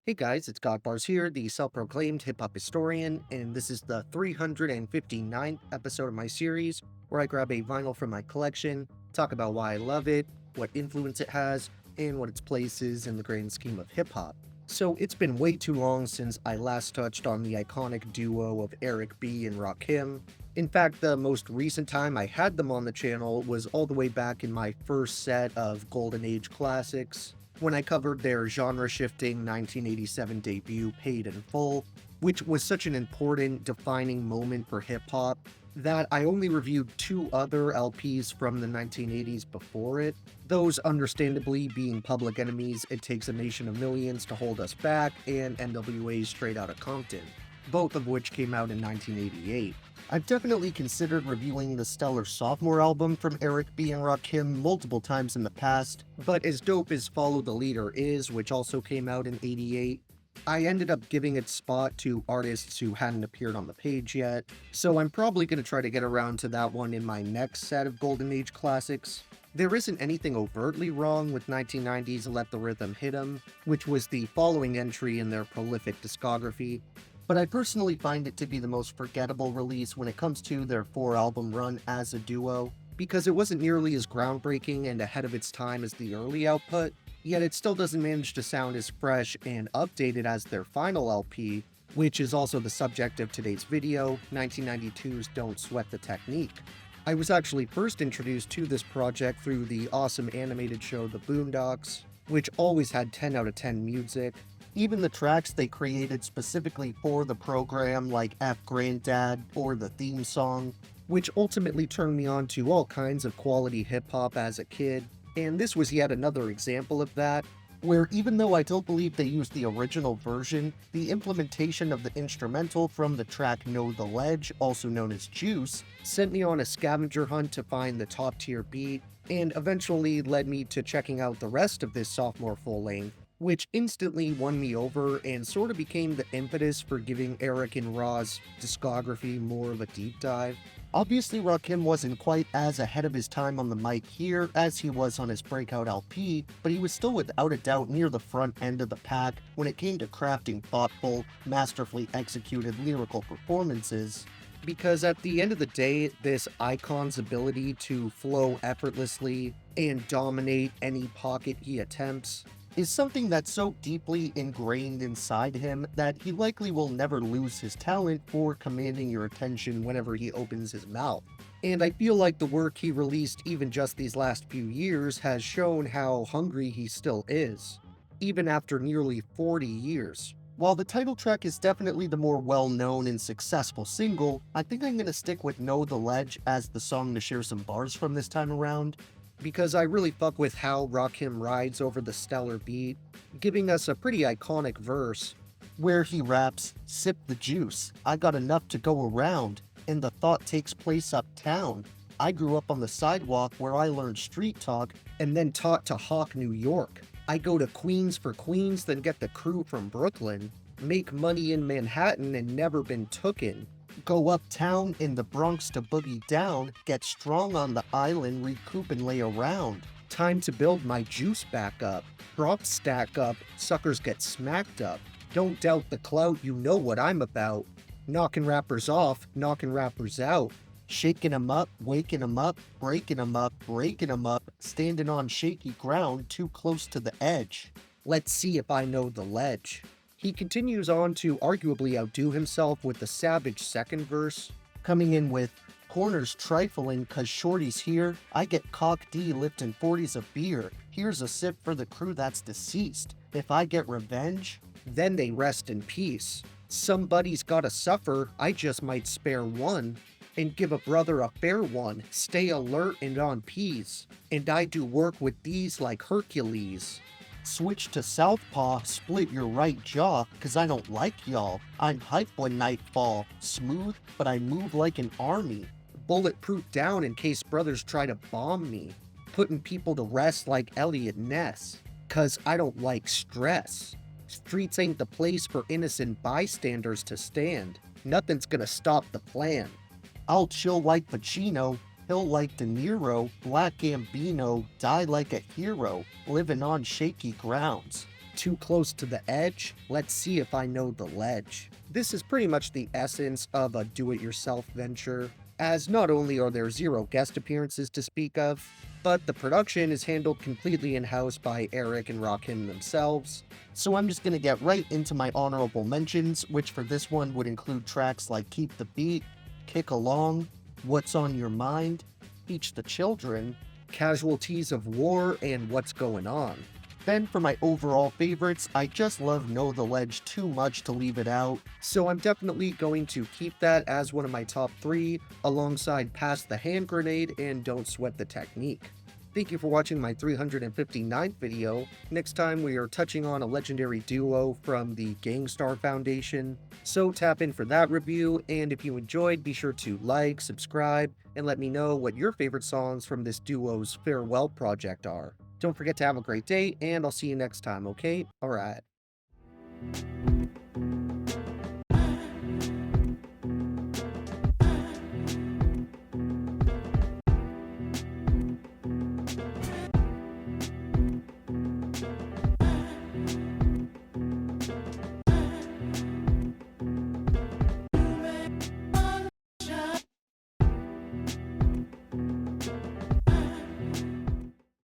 Hey guys, it's Godbars here, the self-proclaimed hip-hop historian, and this is the 359th episode of my series, where I grab a vinyl from my collection, talk about why I love it, what influence it has, and what its place is in the grand scheme of hip-hop. So it's been way too long since I last touched on the iconic duo of Eric B. and Rakim. In fact, the most recent time I had them on the channel was all the way back in my first set of Golden Age classics, when I covered their genre-shifting 1987 debut, Paid in Full, which was such an important, defining moment for hip-hop that I only reviewed two other LPs from the 1980s before it, those understandably being Public Enemy's It Takes a Nation of Millions to Hold Us Back and NWA's Straight Outta Compton, both of which came out in 1988. I've definitely considered reviewing the stellar sophomore album from Eric B. and Rakim multiple times in the past, but as dope as Follow the Leader is, which also came out in '88, I ended up giving its spot to artists who hadn't appeared on the page yet, so I'm probably going to try to get around to that one in my next set of Golden Age classics. There isn't anything overtly wrong with 1990's Let the Rhythm Hit 'Em, which was the following entry in their prolific discography, but I personally find it to be the most forgettable release when it comes to their 4-album run as a duo, because it wasn't nearly as groundbreaking and ahead of its time as the early output, yet it still doesn't manage to sound as fresh and updated as their final LP, which is also the subject of today's video, 1992's Don't Sweat the Technique. I was actually first introduced to this project through the awesome animated show The Boondocks, which always had 10 out of 10 music. Even the tracks they created specifically for the program, like F Granddad or the theme song, which ultimately turned me on to all kinds of quality hip-hop as a kid, and this was yet another example of that, where even though I don't believe they used the original version, the implementation of the instrumental from the track Know the Ledge, also known as Juice, sent me on a scavenger hunt to find the top-tier beat, and eventually led me to checking out the rest of this sophomore full-length, which instantly won me over and sort of became the impetus for giving Eric and Ra's discography more of a deep dive. Obviously, Rakim wasn't quite as ahead of his time on the mic here as he was on his breakout LP, but he was still without a doubt near the front end of the pack when it came to crafting thoughtful, masterfully executed lyrical performances. Because at the end of the day, this icon's ability to flow effortlessly and dominate any pocket he attempts is something that's so deeply ingrained inside him that he likely will never lose his talent for commanding your attention whenever he opens his mouth. And I feel like the work he released even just these last few years has shown how hungry he still is, even after nearly 40 years. While the title track is definitely the more well-known and successful single, I think I'm gonna stick with Know the Ledge as the song to share some bars from this time around, because I really fuck with how Rakim rides over the stellar beat, giving us a pretty iconic verse, where he raps, "Sip the juice, I got enough to go around, and the thought takes place uptown. I grew up on the sidewalk where I learned street talk, and then taught to hawk New York. I go to Queens for Queens, then get the crew from Brooklyn, make money in Manhattan and never been tooken. Go uptown in the Bronx to boogie down, get strong on the island, recoup and lay around. Time to build my juice back up. Props stack up, suckers get smacked up. Don't doubt the clout, you know what I'm about. Knocking rappers off, knocking rappers out. Shaking 'em up, waking 'em up, breaking 'em up, breaking 'em up, standing on shaky ground too close to the edge. Let's see if I know the ledge." He continues on to arguably outdo himself with the savage second verse, coming in with, "Corners trifling cause shorty's here, I get cock D lifting 40s of beer, here's a sip for the crew that's deceased, if I get revenge, then they rest in peace. Somebody's gotta suffer, I just might spare one, and give a brother a fair one, stay alert and on P's, and I do work with these like Hercules. Switch to southpaw, split your right jaw, cause I don't like y'all. I'm hype when nightfall, smooth, but I move like an army. Bulletproof down in case brothers try to bomb me. Putting people to rest like Elliot Ness, cause I don't like stress. Streets ain't the place for innocent bystanders to stand. Nothing's gonna stop the plan. I'll chill like Pacino, he'll like De Niro, Black Gambino, die like a hero, living on shaky grounds. Too close to the edge? Let's see if I know the ledge. This is pretty much the essence of a do-it-yourself venture, as not only are there zero guest appearances to speak of, but the production is handled completely in-house by Eric and Rakim themselves. So I'm just gonna get right into my honorable mentions, which for this one would include tracks like Keep the Beat, Kick Along, What's on Your Mind, Teach the Children, Casualties of War, and What's Going On. Then for my overall favorites, I just love Know the Ledge too much to leave it out, so I'm definitely going to keep that as one of my top 3, alongside Pass the Hand Grenade and Don't Sweat the Technique. Thank you for watching my 359th video. Next time we are touching on a legendary duo from the Gangstar Foundation, so tap in for that review, and if you enjoyed, be sure to like, subscribe, and let me know what your favorite songs from this duo's farewell project are. Don't forget to have a great day, and I'll see you next time, okay? Alright.